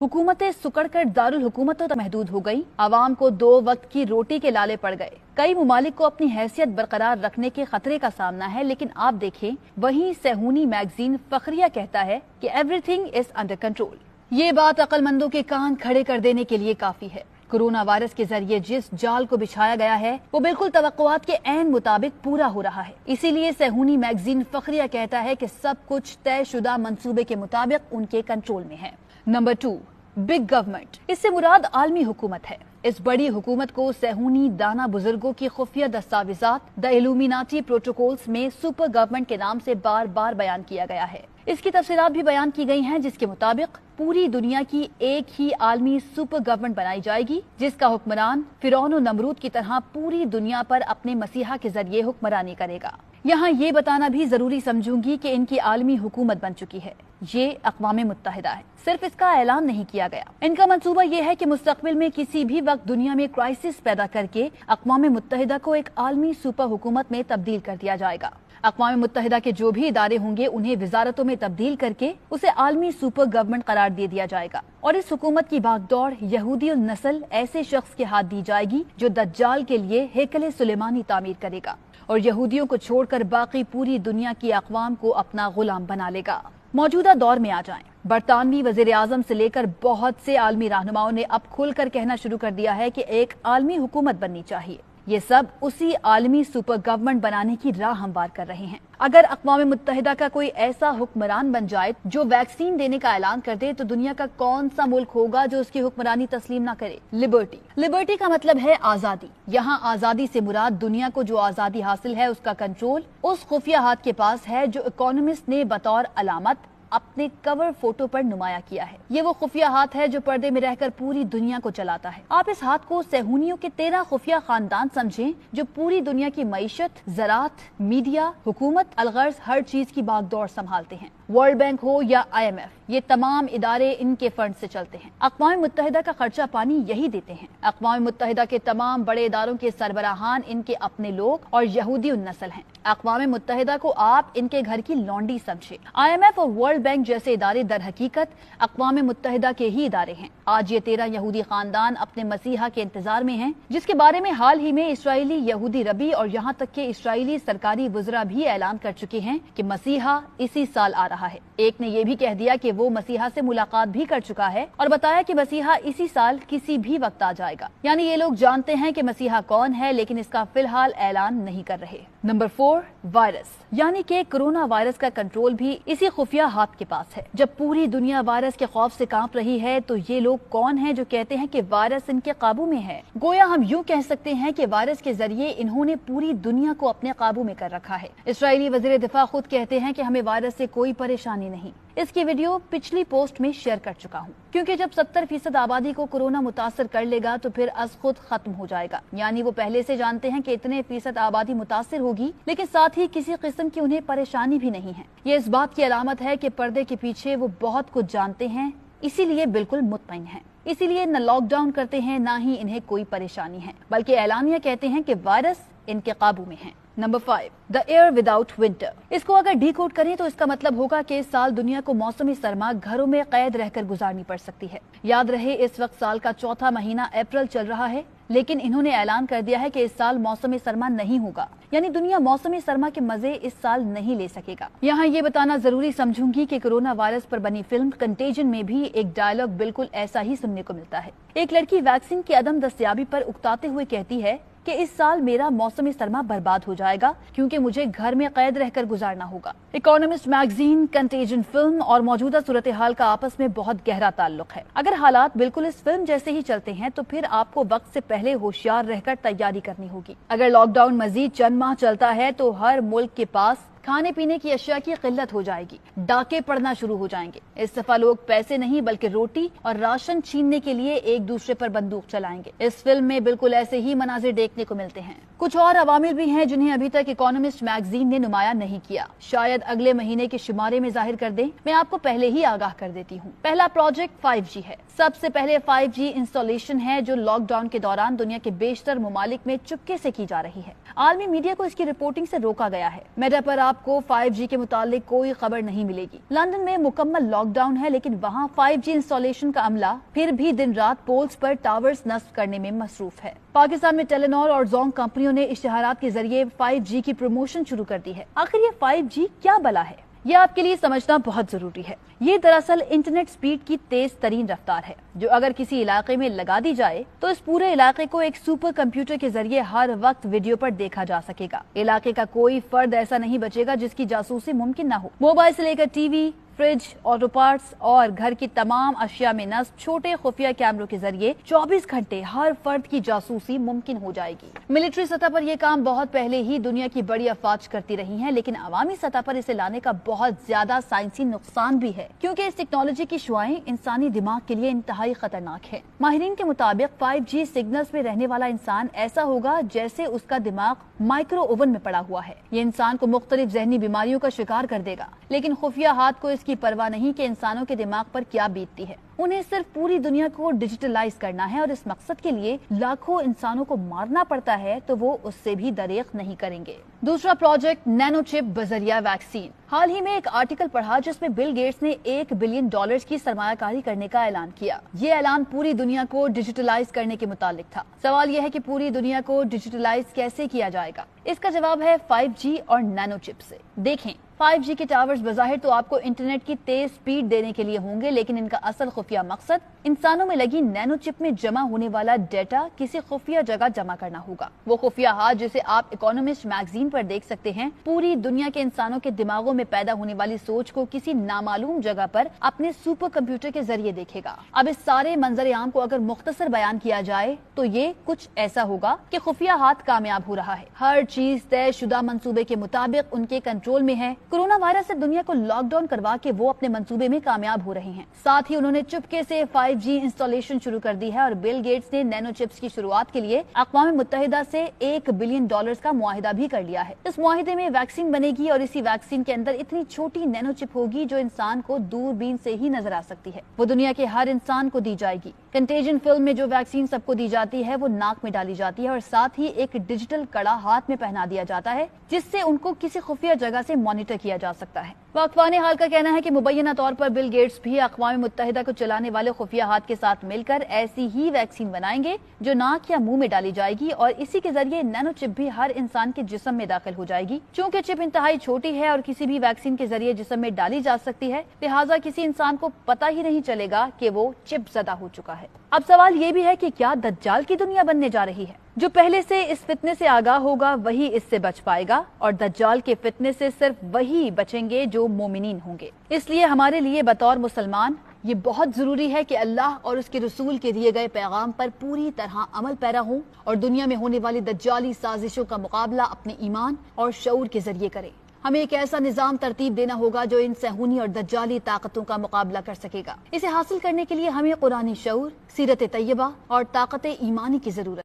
हुकूमतें सुकड़कर दारुल हुकूमतों तक महदूद हो गई। आवाम को 2 वक्त की रोटी के लाले पड़ गए। कई मुमालिक को अपनी हैसियत बरकरार रखने के खतरे का सामना है, लेकिन आप देखें, वहीं सेहूनी मैगजीन फखरिया कहता है कि एवरीथिंग इज अंडर कंट्रोल। ये बात अक्लमंदों के कान खड़े कर देने के लिए काफी है। कोरोना वायरस के जरिए जिस जाल को बिछाया गया है वो बिल्कुल तवक्कुआत के ऐन मुताबिक पूरा हो रहा है। इसीलिए सेहूनी मैगजीन फखरिया कहता है कि सब कुछ तयशुदा मंसूबे के मुताबिक उनके कंट्रोल में है। Number 2, big government. इससे मुराद आलमी हुकूमत है। इस बड़ी हुकूमत को सेहूनी दाना बुजुर्गों की खुफिया दस्तावेजात द इल्यूमिनाटी प्रोटोकॉल्स में सुपर गवर्नमेंट के नाम से बार बार बयान किया गया है। इसकी तफसीलात भी बयान की गई हैं, जिसके मुताबिक पूरी दुनिया की एक ही आलमी सुपर गवर्नमेंट बनाई जाएगी, जिसका हुक्मरान फिरौन और नमरूद की तरह पूरी दुनिया पर अपने मसीहा के जरिए हुक्मरानी करेगा। यहाँ ये बताना भी जरूरी समझूंगी कि इनकी आलमी हुकूमत बन चुकी है। ये अक़वाम मुत्तहिदा है, सिर्फ इसका ऐलान नहीं किया गया। इनका मंसूबा ये है कि मुस्तकबिल में किसी भी वक्त दुनिया में क्राइसिस पैदा करके अक़वाम मुत्तहिदा को एक आलमी सुपर हुकूमत में तब्दील कर दिया जाएगा। अक़वाम मुत्तहिदा के जो भी इदारे होंगे उन्हें वजारतों में तब्दील करके उसे आलमी सुपर गवर्नमेंट करार दे दिया जाएगा और इस हुकूमत की भागदौड़ यहूदी नस्ल ऐसे शख्स के हाथ दी जाएगी जो दज्जाल के लिए हेकले सुलेमानी तामीर करेगा और यहूदियों को छोड़कर बाकी पूरी दुनिया की अक़वाम को अपना गुलाम बना लेगा। मौजूदा दौर में आ जाएं। बरतानवी वजीर आजम से लेकर बहुत से आलमी रहनुमाओं ने अब खुलकर कहना शुरू कर दिया है कि एक आलमी हुकूमत बननी चाहिए। ये सब उसी आलमी सुपर गवर्नमेंट बनाने की राह हमवार कर रहे हैं। अगर अक़वाम मुत्तहिदा का कोई ऐसा हुक्मरान बन जाए जो वैक्सीन देने का ऐलान कर दे, तो दुनिया का कौन सा मुल्क होगा जो उसकी हुक्मरानी तस्लीम ना करे। लिबर्टी का मतलब है आजादी। यहाँ आजादी से मुराद दुनिया को जो आजादी हासिल है उसका कंट्रोल उस खुफिया हाथ के पास है जो इकोनॉमिस्ट ने बतौर अलामत अपने कवर फोटो पर नुमाया किया है। ये वो खुफिया हाथ है जो पर्दे में रहकर पूरी दुनिया को चलाता है। आप इस हाथ को सेहूनियों के 13 खुफिया खानदान समझें जो पूरी दुनिया की मईशत, ज़रात, मीडिया, हुकूमत, अलगर्ज हर चीज की बागडोर संभालते हैं। वर्ल्ड बैंक हो या IMF, ये तमाम इदारे इनके फंड से चलते हैं। अक़वाम मुत्तहिदा का खर्चा पानी यही देते हैं। अक़वाम मुत्तहिदा के तमाम बड़े इदारों के सरबराहान इनके अपने लोग और यहूदी नस्ल हैं। अक़वाम मुत्तहिदा को आप इनके घर की लौंडी समझे। IMF और वर्ल्ड बैंक जैसे इदारे दर हकीकत अक़वाम मुत्तहिदा के ही इदारे हैं। आज ये 13 यहूदी खानदान अपने मसीहा के इंतजार में हैं, जिसके बारे में हाल ही में इसराइली यहूदी रबी और यहाँ तक के इसराइली सरकारी वज़रा भी ऐलान कर चुके हैं कि मसीहा इसी साल आ रहा है। एक ने यह भी कह दिया कि वो मसीहा से मुलाकात भी कर चुका है और बताया कि मसीहा इसी साल किसी भी वक्त आ जाएगा। यानी ये लोग जानते हैं कि मसीहा कौन है, लेकिन इसका फिलहाल ऐलान नहीं कर रहे। Number 4, virus. यानी कि कोरोना वायरस का कंट्रोल भी इसी खुफिया हाथ के पास है। जब पूरी दुनिया वायरस के खौफ से कांप रही है, तो ये लोग कौन हैं जो कहते हैं कि वायरस इनके काबू में है। गोया हम यूं कह सकते हैं कि वायरस के जरिए इन्होंने पूरी दुनिया को अपने काबू में कर रखा है। इसराइली वजीर दिफा खुद कहते हैं कि हमें वायरस से कोई परेशानी नहीं। इसकी वीडियो पिछली पोस्ट में शेयर कर चुका हूँ, क्योंकि जब 70% आबादी को कोरोना मुतासर कर लेगा तो फिर अज खुद खत्म हो जाएगा। यानी वो पहले से जानते हैं कि इतने फीसद आबादी मुतासर होगी, लेकिन साथ ही किसी किस्म की उन्हें परेशानी भी नहीं है। ये इस बात की अलामत है कि पर्दे के पीछे वो बहुत कुछ जानते हैं, इसीलिए बिल्कुल मुतमईन हैं। इसीलिए न लॉकडाउन करते हैं, ना ही इन्हें कोई परेशानी है, बल्कि ऐलानिया कहते हैं कि वायरस इनके काबू में है। Number 5, the air without winter. इसको अगर डीकोड करें तो इसका मतलब होगा कि इस साल दुनिया को मौसमी सरमा घरों में कैद रहकर गुजारनी पड़ सकती है। याद रहे, इस वक्त साल का चौथा महीना अप्रैल चल रहा है, लेकिन इन्होंने ऐलान कर दिया है कि इस साल मौसमी सरमा नहीं होगा। यानी दुनिया मौसमी सरमा के मजे इस साल नहीं ले सकेगा। यहाँ ये बताना जरूरी समझूंगी कि कोरोना वायरस पर बनी फिल्म कंटेजन में भी एक डायलॉग बिल्कुल ऐसा ही सुनने को मिलता है। एक लड़की वैक्सीन की अदम दस्तयाबी पर उकताते हुए कहती है कि इस साल मेरा मौसमी सरमा बर्बाद हो जाएगा क्योंकि मुझे घर में कैद रहकर गुजारना होगा। इकोनॉमिस्ट मैगजीन, कंटेजन फिल्म और मौजूदा सूरत हाल का आपस में बहुत गहरा ताल्लुक है। अगर हालात बिल्कुल इस फिल्म जैसे ही चलते हैं तो फिर आपको वक्त से पहले होशियार रहकर तैयारी करनी होगी। अगर लॉकडाउन मजीद चंद माह चलता है तो हर मुल्क के पास खाने पीने की अशिया की किल्लत हो जाएगी, डाके पड़ना शुरू हो जाएंगे। इस दफा लोग पैसे नहीं बल्कि रोटी और राशन छीनने के लिए एक दूसरे पर बंदूक चलाएंगे। इस फिल्म में बिल्कुल ऐसे ही मनाजिर देखने को मिलते हैं। कुछ और अवामिल भी हैं जिन्हें अभी तक इकोनॉमिस्ट मैगजीन ने नुमाया नहीं किया, शायद अगले महीने के शुमारे में जाहिर कर दें। मैं आपको पहले ही आगाह कर देती हूँ। पहला प्रोजेक्ट 5G है। सबसे पहले 5G इंस्टॉलेशन है जो लॉकडाउन के दौरान दुनिया के बेशतर मुमालिक में चुपके से की जा रही है। आलमी मीडिया को इसकी रिपोर्टिंग से रोका गया है। मेटा पर आपको 5G के मुतालिक कोई खबर नहीं मिलेगी। लंदन में मुकम्मल लॉकडाउन है, लेकिन वहाँ 5G इंस्टॉलेशन का अमला फिर भी दिन रात पोल्स पर टावर्स नस्ब करने में मसरूफ है। पाकिस्तान में टेलीनॉर और जोंग कंपनियों ने इश्तिहारात के जरिए 5G की प्रमोशन शुरू कर दी है। आखिर ये 5G क्या बला है, ये आपके लिए समझना बहुत जरूरी है। ये दरअसल इंटरनेट स्पीड की तेज तरीन रफ्तार है जो अगर किसी इलाके में लगा दी जाए तो इस पूरे इलाके को एक सुपर कंप्यूटर के जरिए हर वक्त वीडियो पर देखा जा सकेगा। इलाके का कोई फर्द ऐसा नहीं बचेगा जिसकी जासूसी मुमकिन न हो। मोबाइल से लेकर टीवी, फ्रिज, ऑटो पार्ट्स और घर की तमाम अशिया में नस्ब छोटे खुफिया कैमरों के जरिए 24 घंटे हर फर्द की जासूसी मुमकिन हो जाएगी। मिलिट्री सतह पर यह काम बहुत पहले ही दुनिया की बड़ी अफवाज करती रही हैं, लेकिन अवामी सतह पर इसे लाने का बहुत ज्यादा साइंसी नुकसान भी है क्योंकि इस टेक्नोलॉजी की शुआएं इंसानी दिमाग के लिए इंतहाई खतरनाक है। माहिरीन के मुताबिक 5G सिग्नल्स में रहने वाला इंसान ऐसा होगा जैसे उसका दिमाग माइक्रो ओवन में पड़ा हुआ है। ये इंसान को मुख्तलिफ जहनी बीमारियों का शिकार कर देगा, लेकिन खुफिया हाथ को इसकी परवाह नहीं कि इंसानों के दिमाग पर क्या बीतती है। उन्हें सिर्फ पूरी दुनिया को डिजिटलाइज करना है और इस मकसद के लिए लाखों इंसानों को मारना पड़ता है तो वो उससे भी दरेक नहीं करेंगे। दूसरा प्रोजेक्ट नैनो चिप बजरिया वैक्सीन। हाल ही में एक आर्टिकल पढ़ा जिसमें बिल गेट्स ने $1 बिलियन की सरमायाकारी करने का ऐलान किया। ये ऐलान पूरी दुनिया को डिजिटलाइज करने के मुतालिक था। सवाल यह है कि पूरी दुनिया को डिजिटलाइज कैसे किया जाएगा। इसका जवाब है 5G और नैनो चिप से। देखें, 5G के टावर्स बज़ाहिर तो आपको इंटरनेट की तेज स्पीड देने के लिए होंगे, लेकिन इनका असल खुफिया मकसद इंसानों में लगी नैनो चिप में जमा होने वाला डेटा किसी खुफिया जगह जमा करना होगा। वो खुफिया हाथ जिसे आप इकोनॉमिस्ट मैगजीन पर देख सकते हैं, पूरी दुनिया के इंसानों के दिमागों में पैदा होने वाली सोच को किसी नामालूम जगह पर अपने सुपर कंप्यूटर के जरिए देखेगा। अब इस सारे मंजर आम को अगर मुख्तसर बयान किया जाए तो ये कुछ ऐसा होगा कि खुफिया हाथ कामयाब हो रहा है। हर चीज तय शुदा मंसूबे के मुताबिक उनके कंट्रोल में है। कोरोना वायरस से दुनिया को लॉकडाउन करवा के वो अपने मंसूबे में कामयाब हो रहे हैं। साथ ही उन्होंने चुपके से 5G इंस्टॉलेशन शुरू कर दी है और बिल गेट्स ने नैनो चिप्स की शुरुआत के लिए अक़वाम मुत्तहिदा से $1 बिलियन का मुआहिदा भी कर लिया है। इस मुआहिदे में वैक्सीन बनेगी और इसी वैक्सीन के अंदर इतनी छोटी नैनो चिप होगी जो इंसान को दूरबीन से ही नजर आ सकती है। वो दुनिया के हर इंसान को दी जाएगी। कंटेजन फिल्म में जो वैक्सीन सबको दी जाती है वो नाक में डाली जाती है और साथ ही एक डिजिटल कड़ा हाथ में पहना दिया जाता है जिससे उनको किसी खुफिया जगह से मॉनिटर किया जा सकता है। वक्फान हाल का कहना है कि मुबैना तौर पर बिल गेट्स भी अक़वाम मुत्तहिदा को चलाने वाले खुफिया हाथ के साथ मिलकर ऐसी ही वैक्सीन बनाएंगे जो नाक या मुंह में डाली जाएगी और इसी के जरिए नैनो चिप भी हर इंसान के जिस्म में दाखिल हो जाएगी। चूँकि चिप इंतहाई छोटी है और किसी भी वैक्सीन के जरिए जिस्म में डाली जा सकती है, लिहाजा किसी इंसान को पता ही नहीं चलेगा कि वो चिप ज़दा हो चुका है। अब सवाल ये भी है कि क्या दज्जाल की दुनिया बनने जा रही है? जो पहले से इस फितने से आगाह होगा वही इससे बच पाएगा और दज्जाल के फितने से सिर्फ वही बचेंगे जो मोमिनीन होंगे। इसलिए हमारे लिए बतौर मुसलमान ये बहुत जरूरी है कि अल्लाह और उसके रसूल के दिए गए पैगाम पर पूरी तरह अमल पैरा हों और दुनिया में होने वाली दज्जाली साजिशों का मुकाबला अपने ईमान और शऊर के जरिए करें। हमें एक ऐसा निजाम तरतीब देना होगा जो इन सहूनी और दज्जाली ताकतों का मुकाबला कर सकेगा। इसे हासिल करने के लिए हमें कुरानी शऊर, सीरत तैयबा और ताकत ईमानी की जरूरत